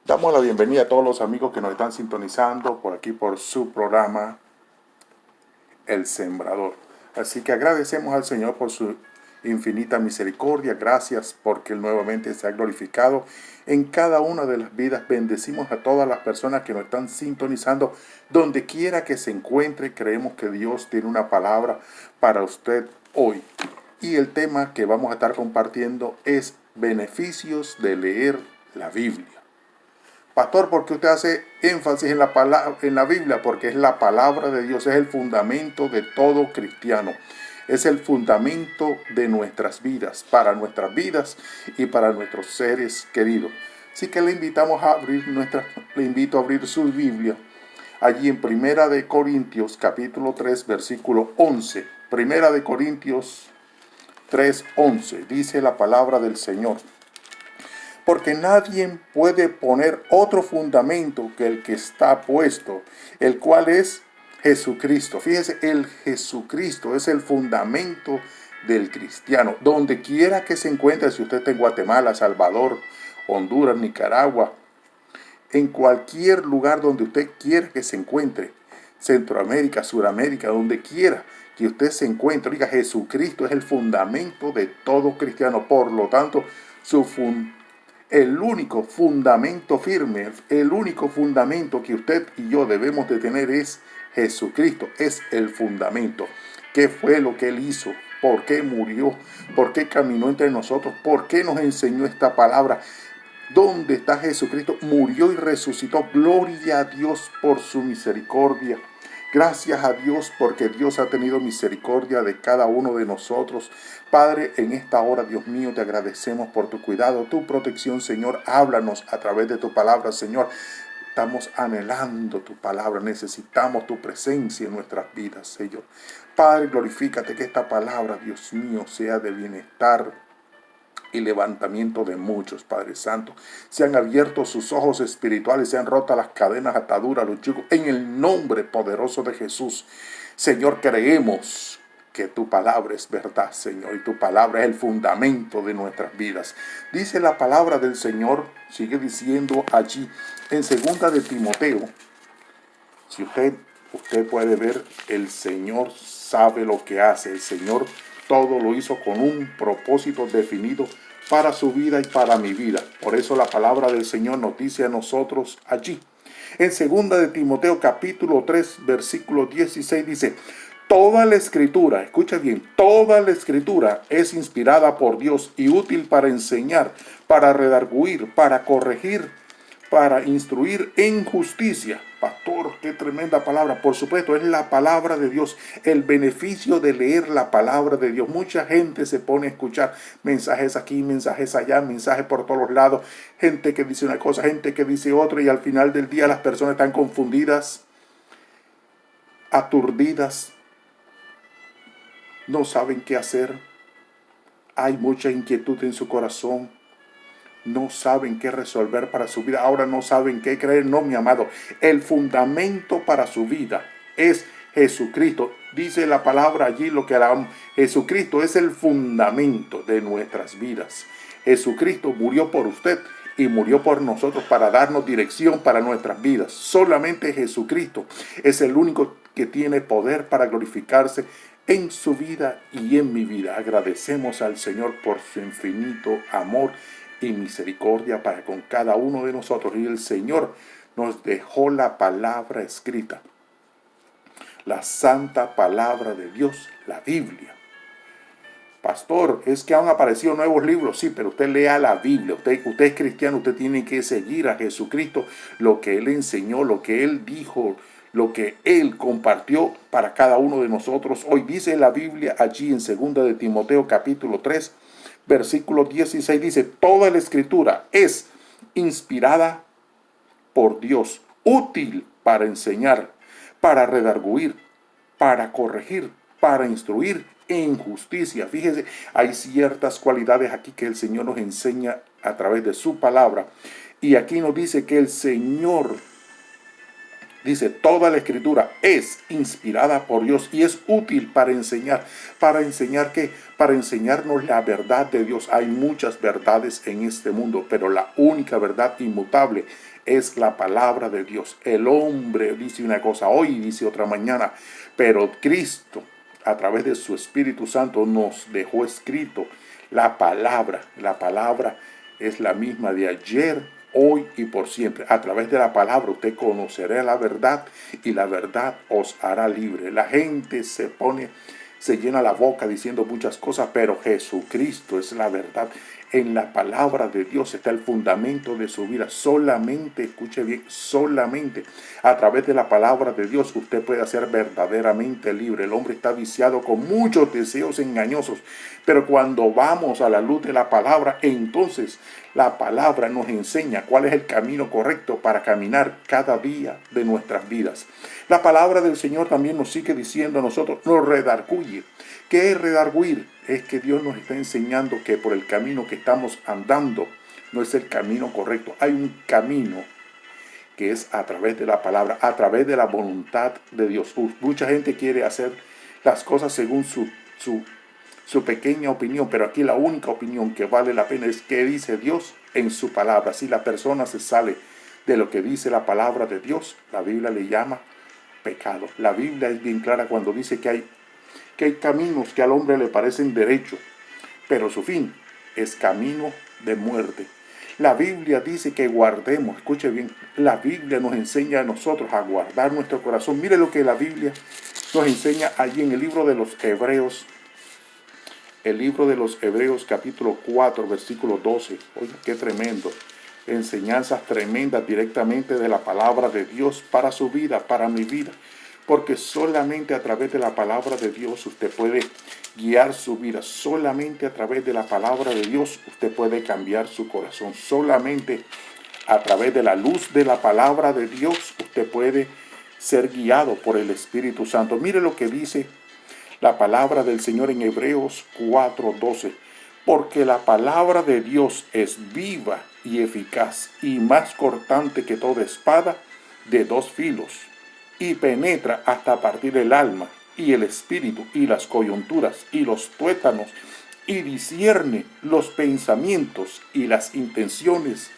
Damos la bienvenida a todos los amigos que nos están sintonizando por aquí por su programa El Sembrador. Así que agradecemos al Señor por su infinita misericordia. Gracias porque Él nuevamente se ha glorificado en cada una de las vidas. Bendecimos a todas las personas que nos están sintonizando. Donde quiera que se encuentre, creemos que Dios tiene una palabra para usted hoy. Y el tema que vamos a estar compartiendo es beneficios de leer la Biblia. Pastor, ¿por qué usted hace énfasis en la Biblia? Porque es la palabra de Dios, es el fundamento de todo cristiano. Es el fundamento de nuestras vidas, y para nuestros seres queridos. Así que le invito a abrir su Biblia allí en Primera de Corintios, capítulo 3, versículo 11. Primera de Corintios 3, 11. Dice la palabra del Señor. Porque nadie puede poner otro fundamento que el que está puesto, el cual es Jesucristo. Fíjese, el Jesucristo es el fundamento del cristiano. Donde quiera que se encuentre, si usted está en Guatemala, Salvador, Honduras, Nicaragua, en cualquier lugar donde usted quiera que se encuentre, Centroamérica, Suramérica, donde quiera que usted se encuentre, oiga, Jesucristo es el fundamento de todo cristiano. Por lo tanto, el único fundamento firme, el único fundamento que usted y yo debemos de tener es Jesucristo, es el fundamento. ¿Qué fue lo que Él hizo? ¿Por qué murió? ¿Por qué caminó entre nosotros? ¿Por qué nos enseñó esta palabra? ¿Dónde está Jesucristo? Murió y resucitó. Gloria a Dios por su misericordia. Gracias a Dios porque Dios ha tenido misericordia de cada uno de nosotros. Padre, en esta hora, Dios mío, te agradecemos por tu cuidado, tu protección, Señor. Háblanos a través de tu palabra, Señor. Estamos anhelando tu palabra, necesitamos tu presencia en nuestras vidas, Señor. Padre, glorifícate que esta palabra, Dios mío, sea de bienestar y levantamiento de muchos, Padre Santo. Se han abierto sus ojos espirituales, se han roto las cadenas, ataduras, los yugos, en el nombre poderoso de Jesús. Señor, creemos que tu palabra es verdad, Señor, y tu palabra es el fundamento de nuestras vidas. Dice la palabra del Señor, sigue diciendo allí, en 2 de Timoteo, si usted puede ver, el Señor sabe lo que hace, el Señor todo lo hizo con un propósito definido para su vida y para mi vida. Por eso la palabra del Señor nos dice a nosotros allí. En 2 de Timoteo capítulo 3 versículo 16 dice, toda la escritura, escucha bien, toda la escritura es inspirada por Dios y útil para enseñar, para redarguir, para corregir, para instruir en justicia. Pastor, qué tremenda palabra. Por supuesto, es la palabra de Dios. El beneficio de leer la palabra de Dios. Mucha gente se pone a escuchar mensajes aquí, mensajes allá, mensajes por todos lados. Gente que dice una cosa, gente que dice otra, y al final del día las personas están confundidas, aturdidas, no saben qué hacer. Hay mucha inquietud en su corazón. No saben qué resolver para su vida. Ahora no saben qué creer. No, mi amado. El fundamento para su vida es Jesucristo. Dice la palabra allí lo que harán. Jesucristo es el fundamento de nuestras vidas. Jesucristo murió por usted y murió por nosotros para darnos dirección para nuestras vidas. Solamente Jesucristo es el único que tiene poder para glorificarse en su vida y en mi vida. Agradecemos al Señor por su infinito amor y misericordia para con cada uno de nosotros. Y el Señor nos dejó la palabra escrita, la santa palabra de Dios, la Biblia. Pastor, es que han aparecido nuevos libros. Sí, pero usted lea la Biblia. Usted es cristiano, usted tiene que seguir a Jesucristo, lo que Él enseñó, lo que Él dijo, lo que Él compartió para cada uno de nosotros. Hoy dice la Biblia allí en 2 de Timoteo capítulo 3, versículo 16 dice, toda la escritura es inspirada por Dios, útil para enseñar, para redarguir, para corregir, para instruir en justicia. Fíjese, hay ciertas cualidades aquí que el Señor nos enseña a través de su palabra. Y aquí nos dice que el Señor Dice, toda la escritura es inspirada por Dios y es útil para enseñar. ¿Para enseñar qué? Para enseñarnos la verdad de Dios. Hay muchas verdades en este mundo, pero la única verdad inmutable es la palabra de Dios. El hombre dice una cosa hoy y dice otra mañana, pero Cristo, a través de su Espíritu Santo, nos dejó escrito la palabra. La palabra es la misma de ayer, hoy y por siempre. A través de la palabra usted conocerá la verdad y la verdad os hará libre. La gente se llena la boca diciendo muchas cosas, pero Jesucristo es la verdad. En la palabra de Dios está el fundamento de su vida. Solamente, escuche bien, solamente a través de la palabra de Dios usted puede ser verdaderamente libre. El hombre está viciado con muchos deseos engañosos, pero cuando vamos a la luz de la palabra, entonces la palabra nos enseña cuál es el camino correcto para caminar cada día de nuestras vidas. La palabra del Señor también nos sigue diciendo a nosotros, nos redarguye. ¿Qué es redarguir? Es que Dios nos está enseñando que por el camino que estamos andando no es el camino correcto. Hay un camino que es a través de la palabra, a través de la voluntad de Dios. Mucha gente quiere hacer las cosas según su pequeña opinión, pero aquí la única opinión que vale la pena es qué dice Dios en su palabra. Si la persona se sale de lo que dice la palabra de Dios, la Biblia le llama pecado. La Biblia es bien clara cuando dice que hay caminos que al hombre le parecen derechos, pero su fin es camino de muerte. La Biblia dice que guardemos, escuche bien, la Biblia nos enseña a nosotros a guardar nuestro corazón. Mire lo que la Biblia nos enseña allí en el libro de los Hebreos. El libro de los Hebreos capítulo 4, versículo 12. Oye, qué tremendo. Enseñanzas tremendas directamente de la palabra de Dios para su vida, para mi vida. Porque solamente a través de la palabra de Dios usted puede guiar su vida. Solamente a través de la palabra de Dios usted puede cambiar su corazón. Solamente a través de la luz de la palabra de Dios usted puede ser guiado por el Espíritu Santo. Mire lo que dice la palabra del Señor en Hebreos 4:12. Porque la palabra de Dios es viva y eficaz y más cortante que toda espada de dos filos, y penetra hasta partir el alma y el espíritu y las coyunturas y los tuétanos, y discierne los pensamientos y las intenciones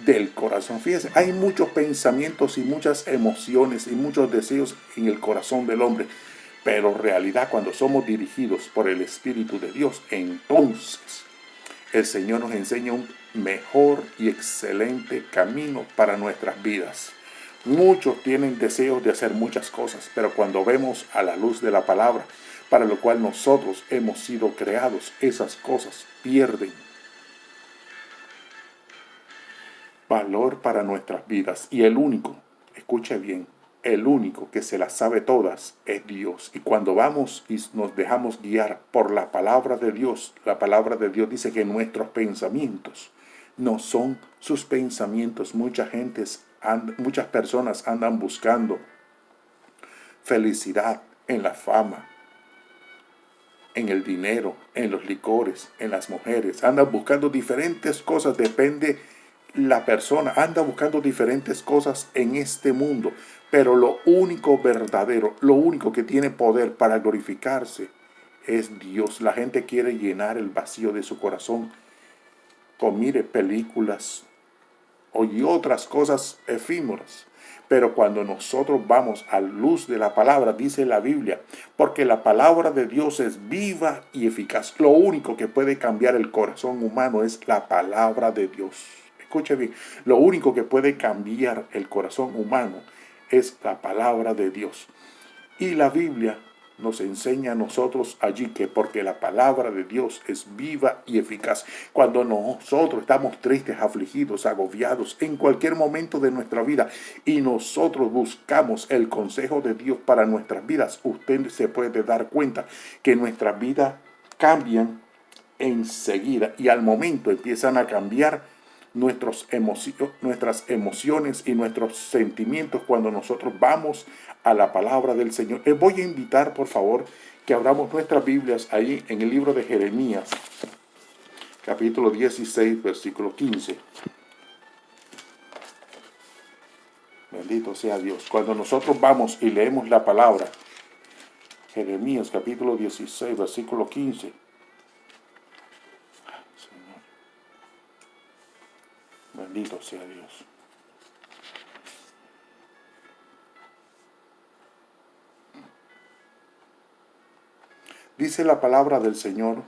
del corazón. Fíjese, hay muchos pensamientos y muchas emociones y muchos deseos en el corazón del hombre, pero en realidad cuando somos dirigidos por el Espíritu de Dios, entonces el Señor nos enseña un mejor y excelente camino para nuestras vidas. Muchos tienen deseos de hacer muchas cosas, pero cuando vemos a la luz de la palabra, para lo cual nosotros hemos sido creados, esas cosas pierden valor para nuestras vidas. Y el único, escuche bien, el único que se las sabe todas es Dios. Y cuando vamos y nos dejamos guiar por la palabra de Dios, la palabra de Dios dice que nuestros pensamientos no son sus pensamientos. Muchas personas andan buscando felicidad en la fama, en el dinero, en los licores, en las mujeres. Andan buscando diferentes cosas, depende la persona, anda buscando diferentes cosas en este mundo. Pero lo único verdadero, lo único que tiene poder para glorificarse es Dios. La gente quiere llenar el vacío de su corazón con, mire, películas y otras cosas efímeras. Pero cuando nosotros vamos a la luz de la palabra, dice la Biblia, porque la palabra de Dios es viva y eficaz. Lo único que puede cambiar el corazón humano es la palabra de Dios. Escuche bien, lo único que puede cambiar el corazón humano es la palabra de Dios. Y la Biblia nos enseña a nosotros allí que porque la palabra de Dios es viva y eficaz. Cuando nosotros estamos tristes, afligidos, agobiados, en cualquier momento de nuestra vida, y nosotros buscamos el consejo de Dios para nuestras vidas, usted se puede dar cuenta que nuestras vidas cambian enseguida, y al momento empiezan a cambiar nuestras emociones y nuestros sentimientos cuando nosotros vamos a la palabra del Señor. Les voy a invitar, por favor, que abramos nuestras Biblias ahí en el libro de Jeremías, capítulo 16, versículo 15. Bendito sea Dios. Cuando nosotros vamos y leemos la palabra, Jeremías capítulo 16, versículo 15. Señor. Bendito sea Dios. Dice la palabra del Señor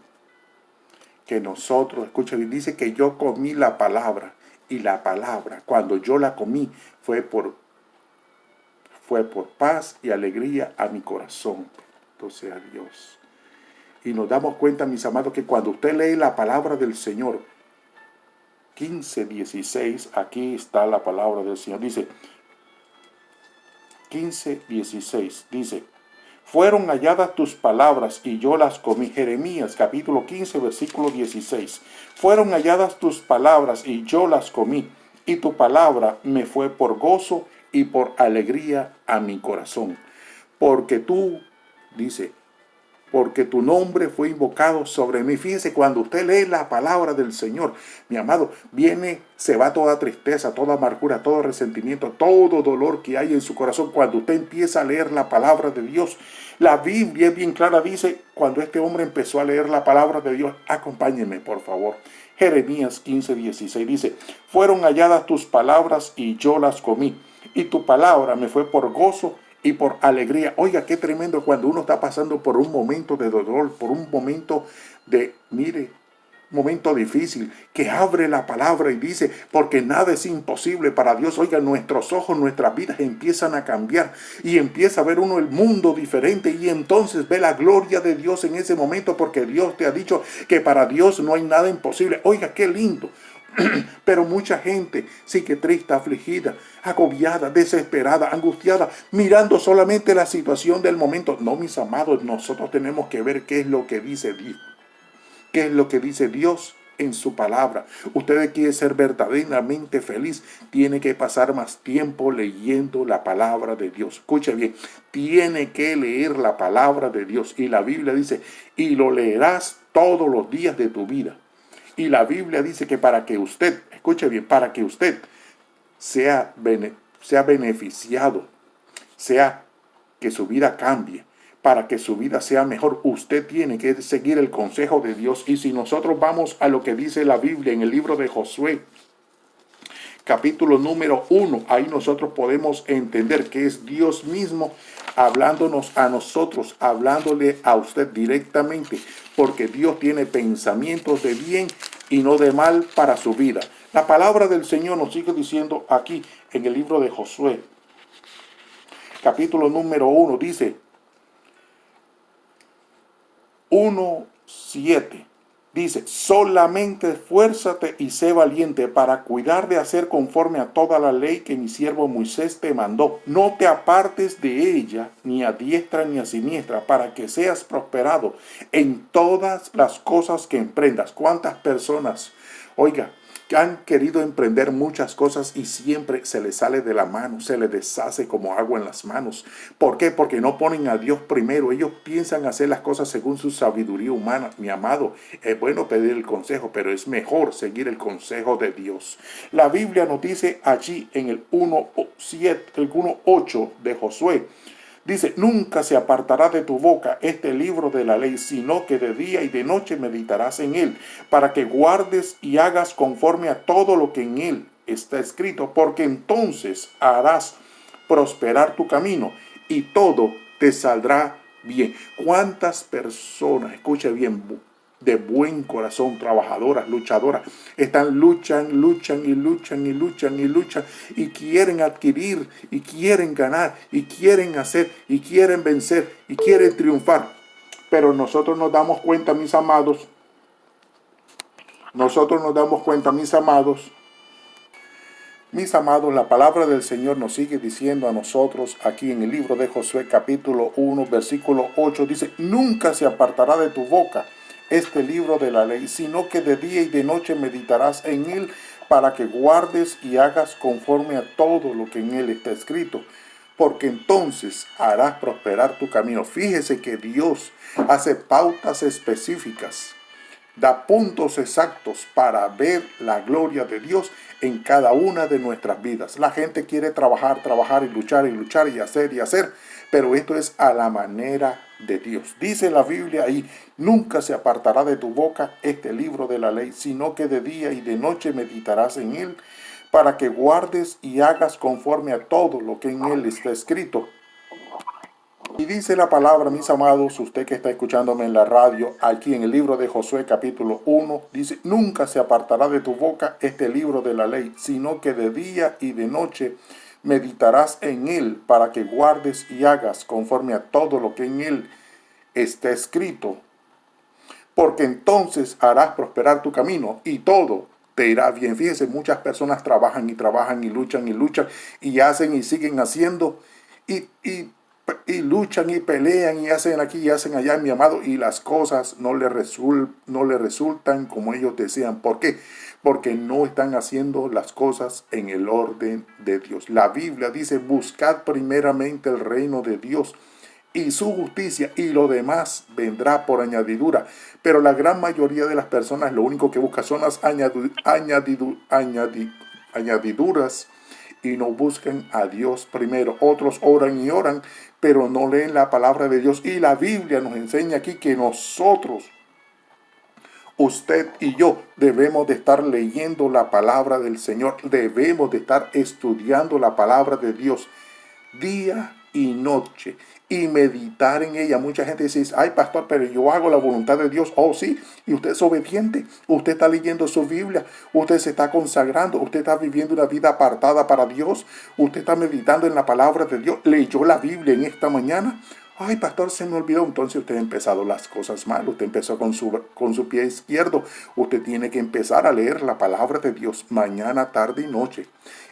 que nosotros, escuchen, dice que yo comí la palabra, y la palabra, cuando yo la comí, fue por paz y alegría a mi corazón. Entonces, a Dios. Y nos damos cuenta, mis amados, que cuando usted lee la palabra del Señor, 15:16, aquí está la palabra del Señor, dice, 15:16, dice, fueron halladas tus palabras y yo las comí. Jeremías capítulo 15, versículo 16. Fueron halladas tus palabras y yo las comí, y tu palabra me fue por gozo y por alegría a mi corazón. Porque tú, dice, porque tu nombre fue invocado sobre mí. Fíjese, cuando usted lee la palabra del Señor, mi amado, se va toda tristeza, toda amargura, todo resentimiento, todo dolor que hay en su corazón. Cuando usted empieza a leer la palabra de Dios, la Biblia es bien clara, dice, cuando este hombre empezó a leer la palabra de Dios, acompáñenme por favor. Jeremías 15:16 dice, fueron halladas tus palabras y yo las comí, y tu palabra me fue por gozo y por alegría. Oiga, qué tremendo cuando uno está pasando por un momento de dolor, por un momento de, momento difícil, que abre la palabra y dice, porque nada es imposible para Dios. Oiga, nuestros ojos, nuestras vidas empiezan a cambiar y empieza a ver uno el mundo diferente, y entonces ve la gloria de Dios en ese momento, porque Dios te ha dicho que para Dios no hay nada imposible. Oiga, qué lindo. Pero mucha gente sigue triste, afligida, agobiada, desesperada, angustiada, mirando solamente la situación del momento. No, mis amados, nosotros tenemos que ver qué es lo que dice Dios. ¿Qué es lo que dice Dios en su palabra? Usted quiere ser verdaderamente feliz, tiene que pasar más tiempo leyendo la palabra de Dios. Escuche bien, tiene que leer la palabra de Dios. Y la Biblia dice, y lo leerás todos los días de tu vida. Y la Biblia dice que para que usted, escuche bien, para que usted sea beneficiado, sea que su vida cambie, para que su vida sea mejor, usted tiene que seguir el consejo de Dios. Y si nosotros vamos a lo que dice la Biblia en el libro de Josué, capítulo número 1, ahí nosotros podemos entender que es Dios mismo hablándonos a nosotros, hablándole a usted directamente, porque Dios tiene pensamientos de bien y no de mal para su vida. La palabra del Señor nos sigue diciendo aquí en el libro de Josué, capítulo número 1, dice 1:7. Dice, solamente esfuérzate y sé valiente para cuidar de hacer conforme a toda la ley que mi siervo Moisés te mandó. No te apartes de ella, ni a diestra ni a siniestra, para que seas prosperado en todas las cosas que emprendas. ¿Cuántas personas, oiga, que han querido emprender muchas cosas y siempre se les sale de la mano, se les deshace como agua en las manos? ¿Por qué? Porque no ponen a Dios primero. Ellos piensan hacer las cosas según su sabiduría humana. Mi amado, es bueno pedir el consejo, pero es mejor seguir el consejo de Dios. La Biblia nos dice allí en el 1:8 de Josué, dice, nunca se apartará de tu boca este libro de la ley, sino que de día y de noche meditarás en él, para que guardes y hagas conforme a todo lo que en él está escrito, porque entonces harás prosperar tu camino y todo te saldrá bien. ¿Cuántas personas, escuche bien, de buen corazón, trabajadoras, luchadoras, luchan y quieren adquirir y quieren ganar y quieren hacer y quieren vencer y quieren triunfar? Pero nosotros nos damos cuenta, mis amados, la palabra del Señor nos sigue diciendo a nosotros aquí en el libro de Josué capítulo 1, versículo 8, dice, nunca se apartará de tu boca este libro de la ley, sino que de día y de noche meditarás en él, para que guardes y hagas conforme a todo lo que en él está escrito, porque entonces harás prosperar tu camino. Fíjese que Dios hace pautas específicas da puntos exactos para ver la gloria de Dios en cada una de nuestras vidas. La gente quiere trabajar, trabajar y luchar y hacer, pero esto es a la manera de Dios. Dice la Biblia ahí, nunca se apartará de tu boca este libro de la ley, sino que de día y de noche meditarás en él, para que guardes y hagas conforme a todo lo que en él está escrito. Y dice la palabra, mis amados, usted que está escuchándome en la radio, aquí en el libro de Josué capítulo 1, dice, nunca se apartará de tu boca este libro de la ley, sino que de día y de noche meditarás en él, para que guardes y hagas conforme a todo lo que en él está escrito. Porque entonces harás prosperar tu camino y todo te irá bien. Fíjese, muchas personas trabajan y luchan y hacen y siguen haciendo y luchan y pelean y hacen aquí y hacen allá, mi amado, y las cosas no le resultan como ellos desean. ¿Por qué? Porque no están haciendo las cosas en el orden de Dios. La Biblia dice, buscad primeramente el reino de Dios y su justicia, y lo demás vendrá por añadidura. Pero la gran mayoría de las personas lo único que buscan son las añadiduras, y no buscan a Dios primero. Otros oran y oran, pero no leen la palabra de Dios. Y la Biblia nos enseña aquí que nosotros, usted y yo, debemos de estar leyendo la palabra del Señor. Debemos de estar estudiando la palabra de Dios día y noche y meditar en ella. Mucha gente dice, ay pastor, pero yo hago la voluntad de Dios. Oh sí, y usted es obediente, usted está leyendo su Biblia, usted se está consagrando, usted está viviendo una vida apartada para Dios, usted está meditando en la palabra de Dios, leyó la Biblia en esta mañana. Ay, pastor, se me olvidó. Entonces usted ha empezado las cosas mal. Usted empezó con su pie izquierdo. Usted tiene que empezar a leer la palabra de Dios mañana, tarde y noche,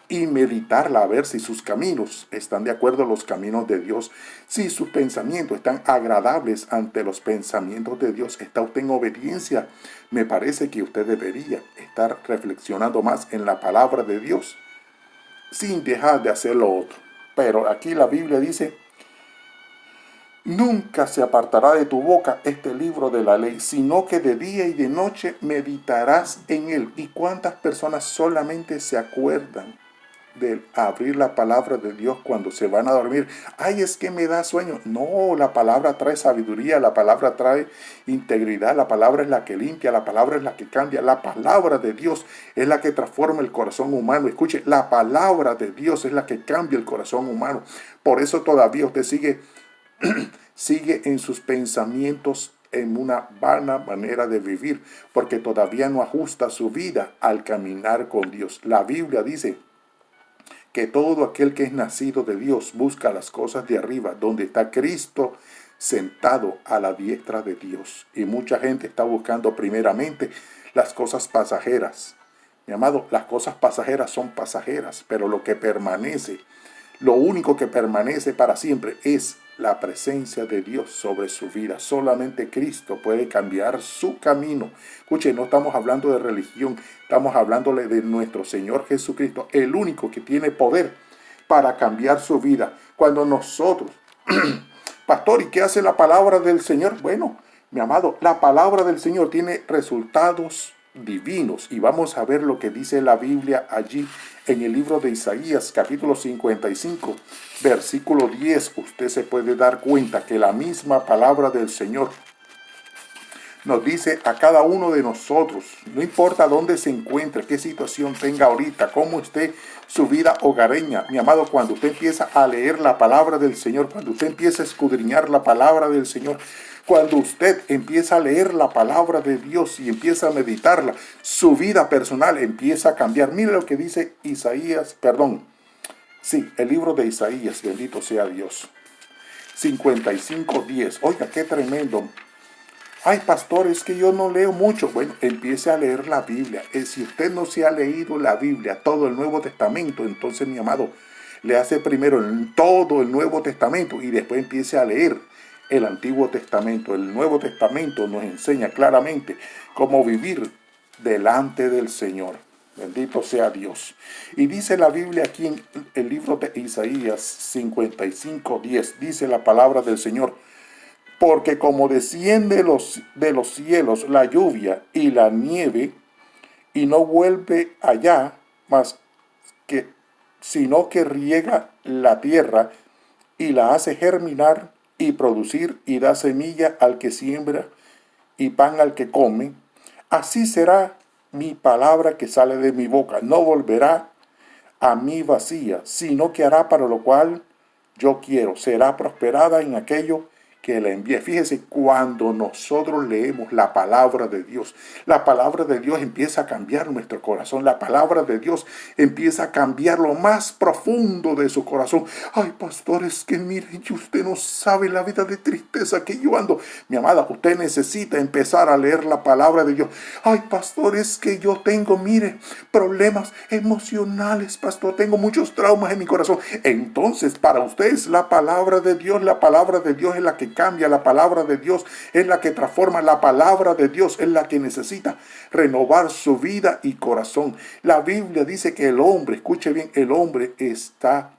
y meditarla, a ver si sus caminos están de acuerdo a los caminos de Dios. Si sus pensamientos están agradables ante los pensamientos de Dios, está usted en obediencia. Me parece que usted debería estar reflexionando más en la palabra de Dios sin dejar de hacer lo otro. Pero aquí la Biblia dice, nunca se apartará de tu boca este libro de la ley, sino que de día y de noche meditarás en él. ¿Y cuántas personas solamente se acuerdan de abrir la palabra de Dios cuando se van a dormir? Ay, es que me da sueño. No, la palabra trae sabiduría, la palabra trae integridad, la palabra es la que limpia, la palabra es la que cambia, la palabra de Dios es la que transforma el corazón humano. Escuche, la palabra de Dios es la que cambia el corazón humano. Por eso todavía usted sigue en sus pensamientos en una vana manera de vivir, porque todavía no ajusta su vida al caminar con Dios. La Biblia dice que todo aquel que es nacido de Dios busca las cosas de arriba, donde está Cristo sentado a la diestra de Dios. Y mucha gente está buscando primeramente las cosas pasajeras. Mi amado, las cosas pasajeras son pasajeras, pero lo único que permanece para siempre es la presencia de Dios sobre su vida. Solamente Cristo puede cambiar su camino. Escuche, no estamos hablando de religión, estamos hablándole de nuestro Señor Jesucristo, el único que tiene poder para cambiar su vida. Cuando nosotros, pastor, ¿y qué hace la palabra del Señor? Bueno, mi amado, la palabra del Señor tiene resultados divinos, y vamos a ver lo que dice la Biblia allí en el libro de Isaías capítulo 55 versículo 10. Usted se puede dar cuenta que la misma palabra del Señor nos dice a cada uno de nosotros, no importa dónde se encuentre, qué situación tenga ahorita, cómo esté su vida hogareña, mi amado, cuando usted empieza a leer la palabra del Señor, cuando usted empieza a escudriñar la palabra del Señor, cuando usted empieza a leer la palabra de Dios y empieza a meditarla, su vida personal empieza a cambiar. Mire lo que dice el libro de Isaías, bendito sea Dios, 55:10. Oiga, qué tremendo. Ay, pastor, es que yo no leo mucho. Bueno, empiece a leer la Biblia. Si usted no se ha leído la Biblia, todo el Nuevo Testamento, entonces, mi amado, le hace primero todo el Nuevo Testamento y después empiece a leer el Antiguo Testamento. El Nuevo Testamento nos enseña claramente cómo vivir delante del Señor. Bendito sea Dios. Y dice la Biblia aquí en el libro de Isaías 55:10, dice la palabra del Señor, Porque como desciende de los cielos la lluvia y la nieve, y no vuelve allá, más que, sino que riega la tierra y la hace germinar y producir y da semilla al que siembra y pan al que come, así será mi palabra que sale de mi boca. No volverá a mí vacía, sino que hará para lo cual yo quiero. Será prosperada en aquello que la envíe. Fíjese, cuando nosotros leemos la palabra de Dios empieza a cambiar nuestro corazón. La palabra de Dios empieza a cambiar lo más profundo de su corazón. Ay, pastores, que miren, usted no sabe la vida de tristeza que yo ando. Mi amada, usted necesita empezar a leer la palabra de Dios. Ay, pastores, que yo tengo, mire, problemas emocionales, pastor. Tengo muchos traumas en mi corazón. Entonces, para usted es la palabra de Dios. La palabra de Dios es la que cambia, la palabra de Dios es la que transforma, la palabra de Dios es la que necesita renovar su vida y corazón. La Biblia dice que el hombre, escuche bien, el hombre está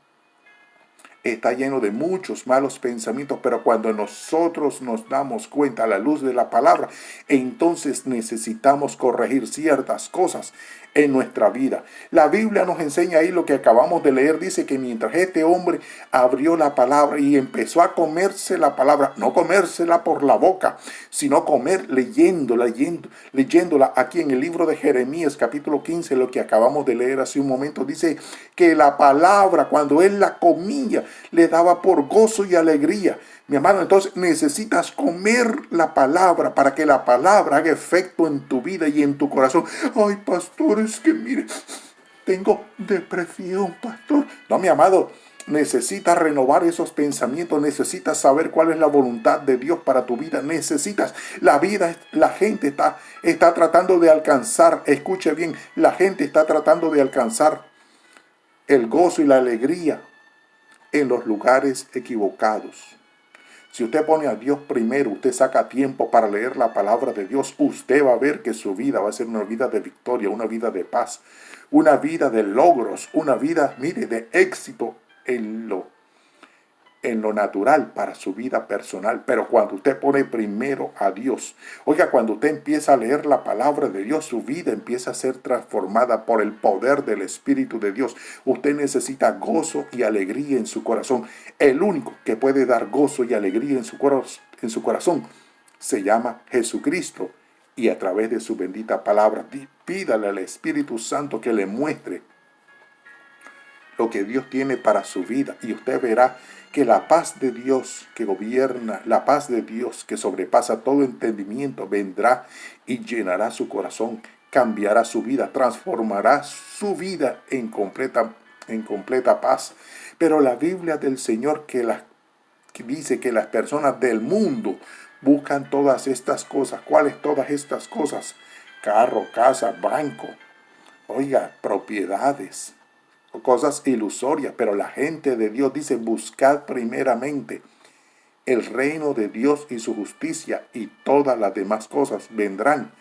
lleno de muchos malos pensamientos, pero cuando nosotros nos damos cuenta a la luz de la palabra, entonces necesitamos corregir ciertas cosas en nuestra vida. La Biblia nos enseña ahí lo que acabamos de leer. Dice que mientras este hombre abrió la palabra y empezó a comerse la palabra, no comérsela por la boca, sino comer leyéndola aquí en el libro de Jeremías capítulo 15, lo que acabamos de leer hace un momento, dice que la palabra, cuando él la comía, le daba por gozo y alegría. Mi hermano, entonces necesitas comer la palabra para que la palabra haga efecto en tu vida y en tu corazón. Ay, pastor, es que mire, tengo depresión, pastor. No, mi amado, necesitas renovar esos pensamientos, necesitas saber cuál es la voluntad de Dios para tu vida, necesitas, la gente está tratando de alcanzar, escuche bien, la gente está tratando de alcanzar el gozo y la alegría en los lugares equivocados. Si usted pone a Dios primero, usted saca tiempo para leer la palabra de Dios, usted va a ver que su vida va a ser una vida de victoria, una vida de paz, una vida de logros, una vida, mire, de éxito en lo natural para su vida personal. Pero cuando usted pone primero a Dios, oiga, cuando usted empieza a leer la palabra de Dios, su vida empieza a ser transformada por el poder del Espíritu de Dios. Usted necesita gozo y alegría en su corazón. El único que puede dar gozo y alegría en su corazón se llama Jesucristo. Y a través de su bendita palabra, pídale al Espíritu Santo que le muestre lo que Dios tiene para su vida, y usted verá que la paz de Dios que gobierna, la paz de Dios que sobrepasa todo entendimiento, vendrá y llenará su corazón, cambiará su vida, transformará su vida en completa paz. Pero la Biblia del Señor que dice que las personas del mundo buscan todas estas cosas. ¿Cuáles todas estas cosas? Carro, casa, banco, oiga, propiedades, cosas ilusorias. Pero la gente de Dios dice: buscad primeramente el reino de Dios y su justicia, y todas las demás cosas vendrán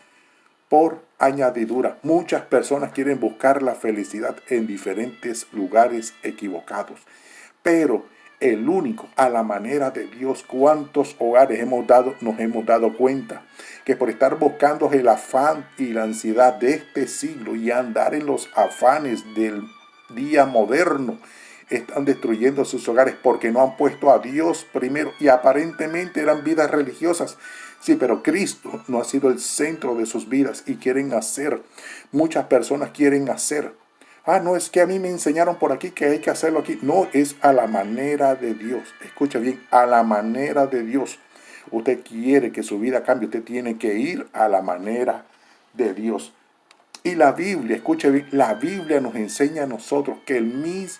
por añadidura. Muchas personas quieren buscar la felicidad en diferentes lugares equivocados, pero el único, a la manera de Dios. ¿Cuántos hogares nos hemos dado cuenta que por estar buscando el afán y la ansiedad de este siglo y andar en los afanes del día moderno, están destruyendo sus hogares porque no han puesto a Dios primero? Y aparentemente eran vidas religiosas, sí, pero Cristo no ha sido el centro de sus vidas, y muchas personas quieren hacer. No, es que a mí me enseñaron por aquí que hay que hacerlo aquí. No, es a la manera de Dios. Escucha bien, a la manera de Dios. Usted quiere que su vida cambie, usted tiene que ir a la manera de Dios. Y la Biblia, escuche bien, la Biblia nos enseña a nosotros que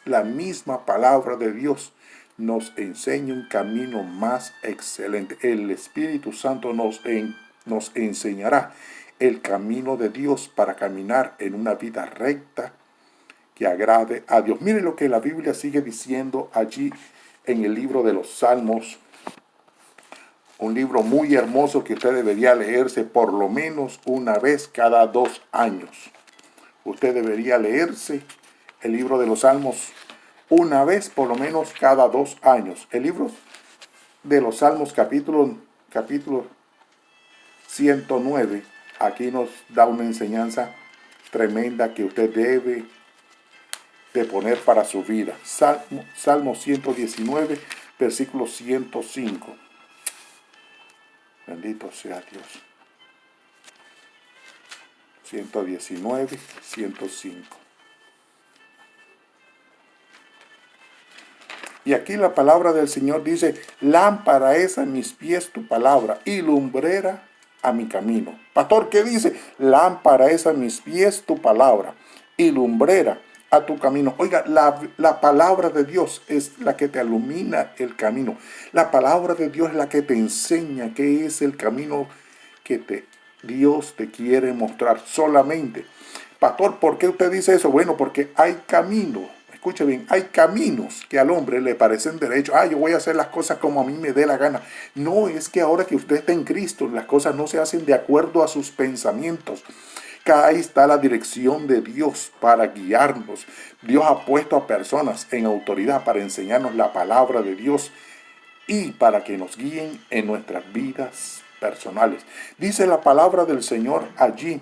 la misma palabra de Dios nos enseña un camino más excelente. El Espíritu Santo nos enseñará el camino de Dios para caminar en una vida recta que agrade a Dios. Mire lo que la Biblia sigue diciendo allí en el libro de los Salmos. Un libro muy hermoso que usted debería leerse por lo menos una vez cada 2 años. Usted debería leerse el libro de los Salmos una vez por lo menos cada 2 años. El libro de los Salmos, capítulo capítulo 109, aquí nos da una enseñanza tremenda que usted debe de poner para su vida. Salmo 119, versículo 105. Bendito sea Dios. 119, 105. Y aquí la palabra del Señor dice, lámpara es a mis pies tu palabra y lumbrera a mi camino. Pastor, ¿qué dice? Lámpara es a mis pies tu palabra y lumbrera a tu camino. Oiga, la palabra de Dios es la que te ilumina el camino. La palabra de Dios es la que te enseña qué es el camino que Dios te quiere mostrar solamente. Pastor, ¿por qué usted dice eso? Bueno, porque hay caminos. Escuche bien, hay caminos que al hombre le parecen derechos. Yo voy a hacer las cosas como a mí me dé la gana. No, es que ahora que usted está en Cristo, las cosas no se hacen de acuerdo a sus pensamientos. Ahí está la dirección de Dios para guiarnos. Dios ha puesto a personas en autoridad para enseñarnos la palabra de Dios y para que nos guíen en nuestras vidas personales. Dice la palabra del Señor allí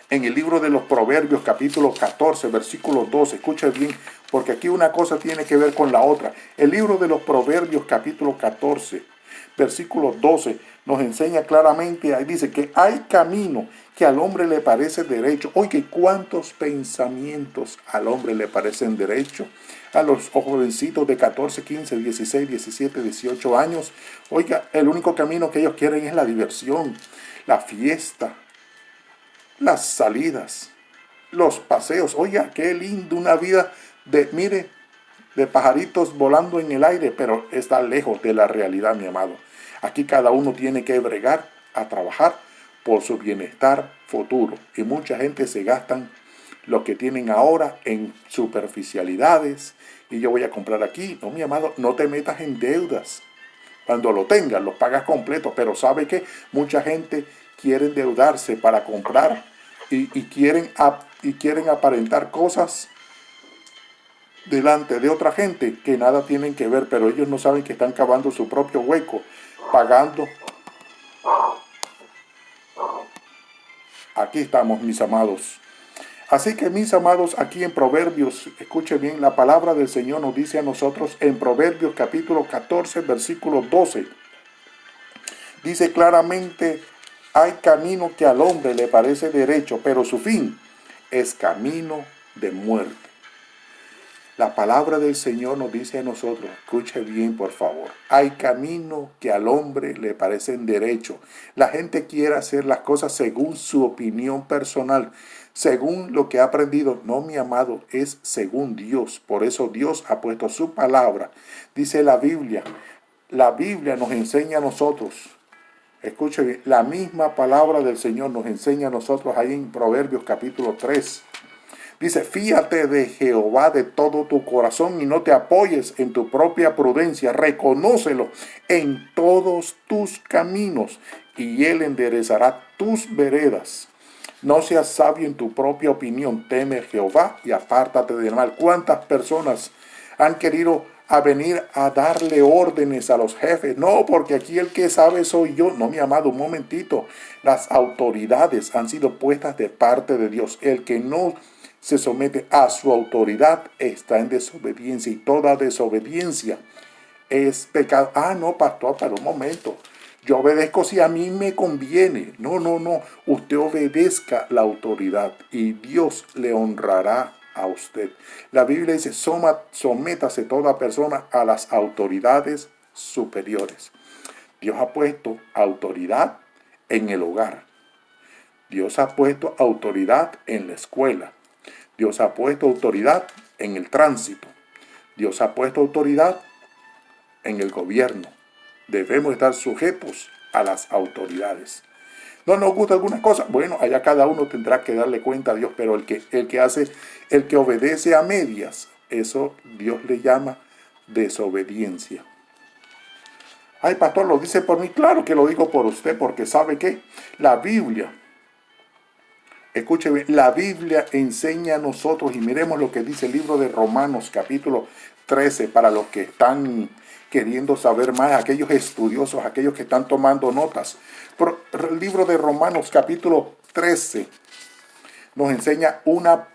en el libro de los Proverbios, capítulo 14, versículo 12. Escucha bien, porque aquí una cosa tiene que ver con la otra. El libro de los Proverbios, capítulo 14, versículo 12, nos enseña claramente, ahí dice que hay camino que al hombre le parece derecho. Oye, ¿cuántos pensamientos al hombre le parecen derecho? A los jovencitos de 14, 15, 16, 17, 18 años. Oiga, el único camino que ellos quieren es la diversión, la fiesta, las salidas, los paseos. Oiga, qué lindo una vida de pajaritos volando en el aire, pero está lejos de la realidad, mi amado. Aquí cada uno tiene que bregar a trabajar por su bienestar futuro. Y mucha gente se gastan lo que tienen ahora en superficialidades. Y yo voy a comprar aquí. No, mi amado, no te metas en deudas. Cuando lo tengas, los pagas completos. Pero ¿sabe qué? Mucha gente quiere endeudarse para comprar y quieren aparentar cosas delante de otra gente que nada tienen que ver, pero ellos no saben que están cavando su propio hueco, pagando. Aquí estamos, mis amados. Así que, mis amados, aquí en Proverbios, escuche bien, la palabra del Señor nos dice a nosotros en Proverbios capítulo 14, versículo 12. Dice claramente, hay camino que al hombre le parece derecho, pero su fin es camino de muerte. La palabra del Señor nos dice a nosotros, escuche bien por favor, hay camino que al hombre le parecen derecho. La gente quiere hacer las cosas según su opinión personal, según lo que ha aprendido. No, mi amado, es según Dios. Por eso Dios ha puesto su palabra. Dice la Biblia nos enseña a nosotros. Escuche bien, la misma palabra del Señor nos enseña a nosotros ahí en Proverbios capítulo 3. Dice, fíate de Jehová de todo tu corazón y no te apoyes en tu propia prudencia. Reconócelo en todos tus caminos y Él enderezará tus veredas. No seas sabio en tu propia opinión. Teme a Jehová y apártate del mal. ¿Cuántas personas han querido venir a darle órdenes a los jefes? No, porque aquí el que sabe soy yo. No, mi amado, un momentito. Las autoridades han sido puestas de parte de Dios. El que no se somete a su autoridad está en desobediencia, y toda desobediencia es pecado. No, pastor, pero un momento. Yo obedezco si a mí me conviene. No. Usted obedezca la autoridad y Dios le honrará a usted. La Biblia dice, sométase toda persona a las autoridades superiores. Dios ha puesto autoridad en el hogar. Dios ha puesto autoridad en la escuela. Dios ha puesto autoridad en el tránsito. Dios ha puesto autoridad en el gobierno. Debemos estar sujetos a las autoridades. ¿No nos gusta alguna cosa? Bueno, allá cada uno tendrá que darle cuenta a Dios, pero el que obedece a medias, eso Dios le llama desobediencia. Ay, pastor, ¿lo dice por mí? Claro que lo digo por usted, porque ¿sabe qué? La Biblia, escuche bien, la Biblia enseña a nosotros, y miremos lo que dice el libro de Romanos capítulo 13, para los que están queriendo saber más, aquellos estudiosos, aquellos que están tomando notas. Pero el libro de Romanos capítulo 13 nos enseña una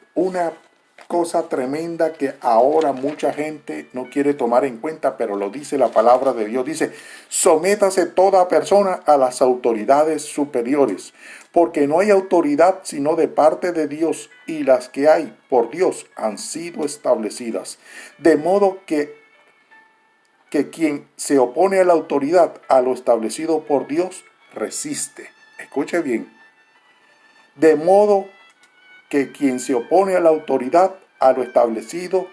cosa tremenda que ahora mucha gente no quiere tomar en cuenta, pero lo dice la palabra de Dios. Dice, sométase toda persona a las autoridades superiores, porque no hay autoridad sino de parte de Dios, y las que hay por Dios han sido establecidas. De modo que quien se opone a la autoridad, a lo establecido por Dios, resiste. Escuche bien. De modo que quien se opone a la autoridad, a lo establecido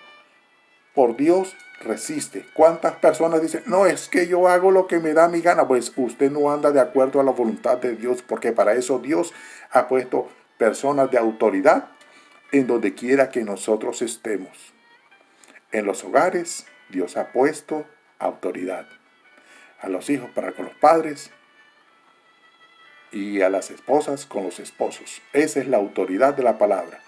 por Dios, resiste. ¿Cuántas personas dicen, no, es que yo hago lo que me da mi gana? Pues usted no anda de acuerdo a la voluntad de Dios, porque para eso Dios ha puesto personas de autoridad en donde quiera que nosotros estemos. En los hogares, Dios ha puesto autoridad. A los hijos para con los padres y a las esposas con los esposos. Esa es la autoridad de la palabra.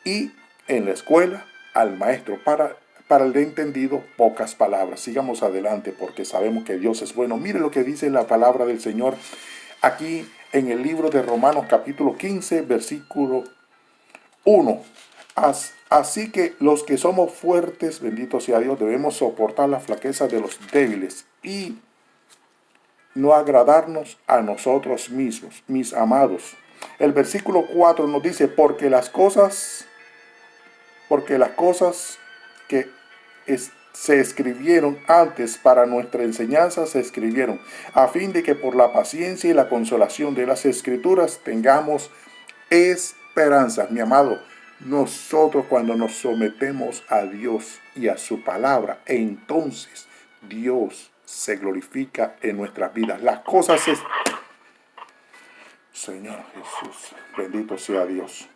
Y en la escuela, al maestro. Para el entendido, pocas palabras. Sigamos adelante porque sabemos que Dios es bueno. Mire lo que dice la palabra del Señor aquí en el libro de Romanos capítulo 15, versículo 1. Así que los que somos fuertes, bendito sea Dios, debemos soportar la flaqueza de los débiles y no agradarnos a nosotros mismos, mis amados. El versículo 4 nos dice, porque las cosas que se escribieron antes para nuestra enseñanza se escribieron, a fin de que por la paciencia y la consolación de las Escrituras tengamos esperanza. Mi amado, nosotros cuando nos sometemos a Dios y a su palabra, entonces Dios se glorifica en nuestras vidas. Las cosas es... Señor Jesús, bendito sea Dios.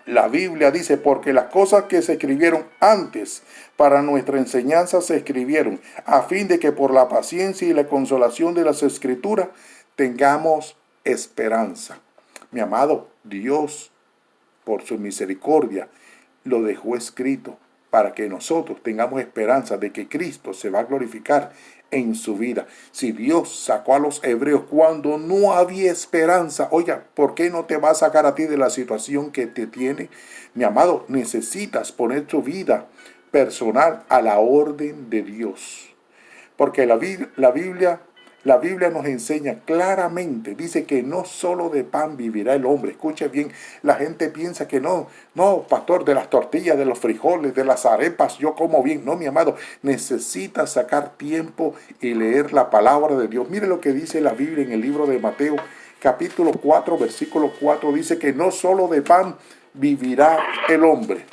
La Biblia dice, porque las cosas que se escribieron antes para nuestra enseñanza se escribieron, a fin de que por la paciencia y la consolación de las Escrituras tengamos esperanza. Mi amado, Dios, por su misericordia, lo dejó escrito para que nosotros tengamos esperanza de que Cristo se va a glorificar en su vida. Si Dios sacó a los hebreos cuando no había esperanza, oiga, ¿por qué no te va a sacar a ti de la situación que te tiene? Mi amado, necesitas poner tu vida personal a la orden de Dios. Porque la Biblia nos enseña claramente, dice que no solo de pan vivirá el hombre. Escuche bien, la gente piensa que no, pastor, de las tortillas, de los frijoles, de las arepas, yo como bien. No, mi amado, necesitas sacar tiempo y leer la palabra de Dios. Mire lo que dice la Biblia en el libro de Mateo, capítulo 4, versículo 4, dice que no solo de pan vivirá el hombre.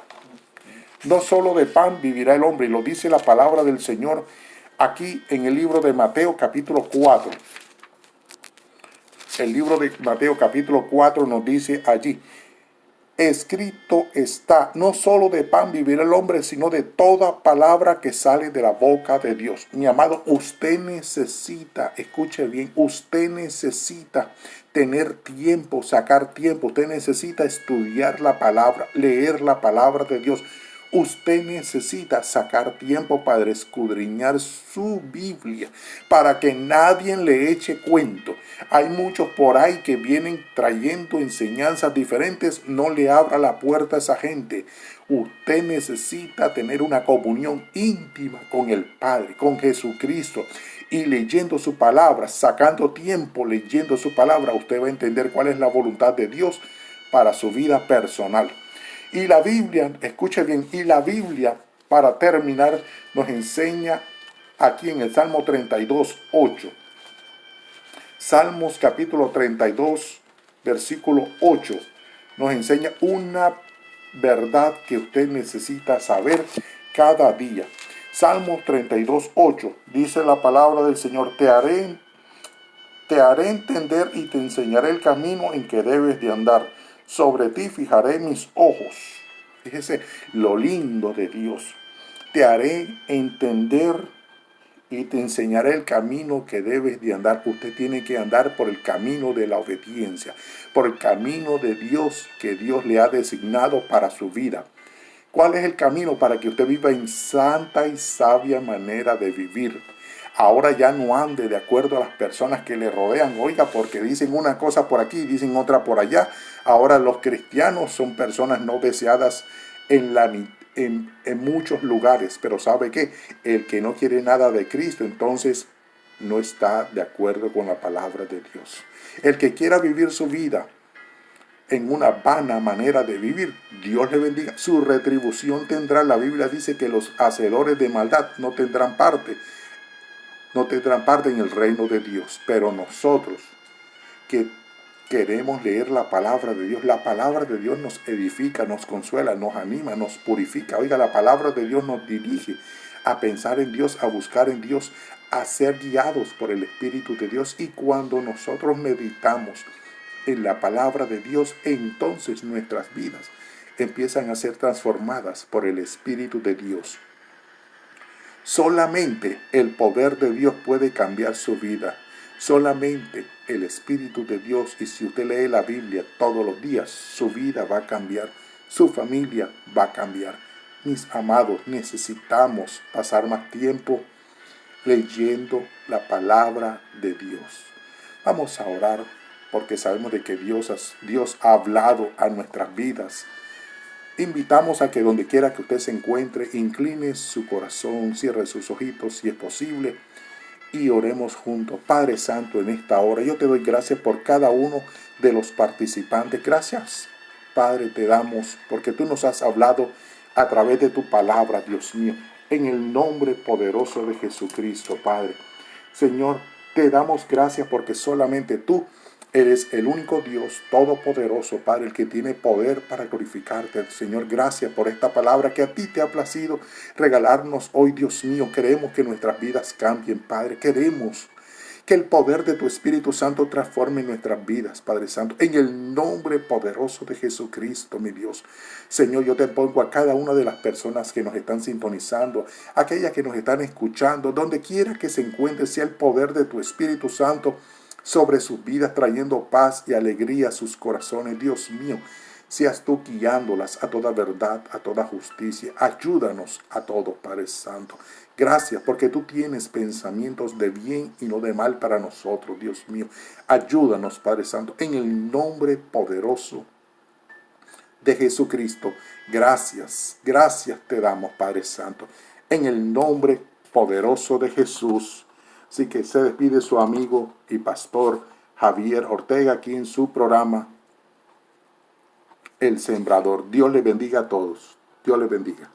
No solo de pan vivirá el hombre, y lo dice la palabra del Señor aquí en el libro de Mateo capítulo 4. El libro de Mateo capítulo 4 nos dice allí, escrito está, no solo de pan vivirá el hombre, sino de toda palabra que sale de la boca de Dios. Mi amado, usted necesita, escuche bien, usted necesita tener tiempo, sacar tiempo, usted necesita estudiar la palabra, leer la palabra de Dios. Usted necesita sacar tiempo para escudriñar su Biblia, para que nadie le eche cuento. Hay muchos por ahí que vienen trayendo enseñanzas diferentes. No le abra la puerta a esa gente. Usted necesita tener una comunión íntima con el Padre, con Jesucristo. Y leyendo su palabra, sacando tiempo leyendo su palabra, usted va a entender cuál es la voluntad de Dios para su vida personal. Y la Biblia, escuche bien, y la Biblia, para terminar, nos enseña aquí en el Salmo 32, 8. Salmos capítulo 32, versículo 8, nos enseña una verdad que usted necesita saber cada día. Salmos 32, 8, dice la palabra del Señor, te haré entender y te enseñaré el camino en que debes de andar. Sobre ti fijaré mis ojos. Fíjese lo lindo de Dios. Te haré entender y te enseñaré el camino que debes de andar. Usted tiene que andar por el camino de la obediencia, por el camino de Dios que Dios le ha designado para su vida. ¿Cuál es el camino para que usted viva en santa y sabia manera de vivir? Ahora ya no ande de acuerdo a las personas que le rodean, oiga, porque dicen una cosa por aquí, dicen otra por allá. Ahora los cristianos son personas no deseadas en muchos lugares, pero ¿sabe qué? El que no quiere nada de Cristo, entonces no está de acuerdo con la palabra de Dios. El que quiera vivir su vida en una vana manera de vivir, Dios le bendiga. Su retribución tendrá. La Biblia dice que los hacedores de maldad no tendrán parte en el reino de Dios. Pero nosotros que queremos leer la palabra de Dios, la palabra de Dios nos edifica, nos consuela, nos anima, nos purifica. Oiga, la palabra de Dios nos dirige a pensar en Dios, a buscar en Dios, a ser guiados por el Espíritu de Dios. Y cuando nosotros meditamos en la palabra de Dios, entonces nuestras vidas empiezan a ser transformadas por el Espíritu de Dios. Solamente el poder de Dios puede cambiar su vida. Solamente el Espíritu de Dios. Y si usted lee la Biblia todos los días, su vida va a cambiar, su familia va a cambiar. Mis amados, necesitamos pasar más tiempo leyendo la palabra de Dios. Vamos a orar porque sabemos de que Dios ha hablado a nuestras vidas. Invitamos a que donde quiera que usted se encuentre, incline su corazón, cierre sus ojitos si es posible y oremos juntos. Padre Santo, en esta hora yo te doy gracias por cada uno de los participantes. Gracias, Padre, te damos porque tú nos has hablado a través de tu palabra, Dios mío, en el nombre poderoso de Jesucristo, Padre. Señor, te damos gracias porque solamente tú eres el único Dios todopoderoso, Padre, el que tiene poder para glorificarte. Señor, gracias por esta palabra que a ti te ha placido regalarnos hoy, Dios mío. Queremos que nuestras vidas cambien, Padre. Queremos que el poder de tu Espíritu Santo transforme nuestras vidas, Padre Santo, en el nombre poderoso de Jesucristo, mi Dios. Señor, yo te pongo a cada una de las personas que nos están sintonizando, aquellas que nos están escuchando, donde quiera que se encuentre, sea el poder de tu Espíritu Santo sobre sus vidas, trayendo paz y alegría a sus corazones. Dios mío, seas tú guiándolas a toda verdad, a toda justicia. Ayúdanos a todos, Padre Santo. Gracias porque tú tienes pensamientos de bien y no de mal para nosotros, Dios mío. Ayúdanos, Padre Santo, en el nombre poderoso de Jesucristo. Gracias te damos, Padre Santo, en el nombre poderoso de Jesús. Así que se despide su amigo y pastor Javier Ortega aquí en su programa El Sembrador. Dios le bendiga a todos. Dios le bendiga.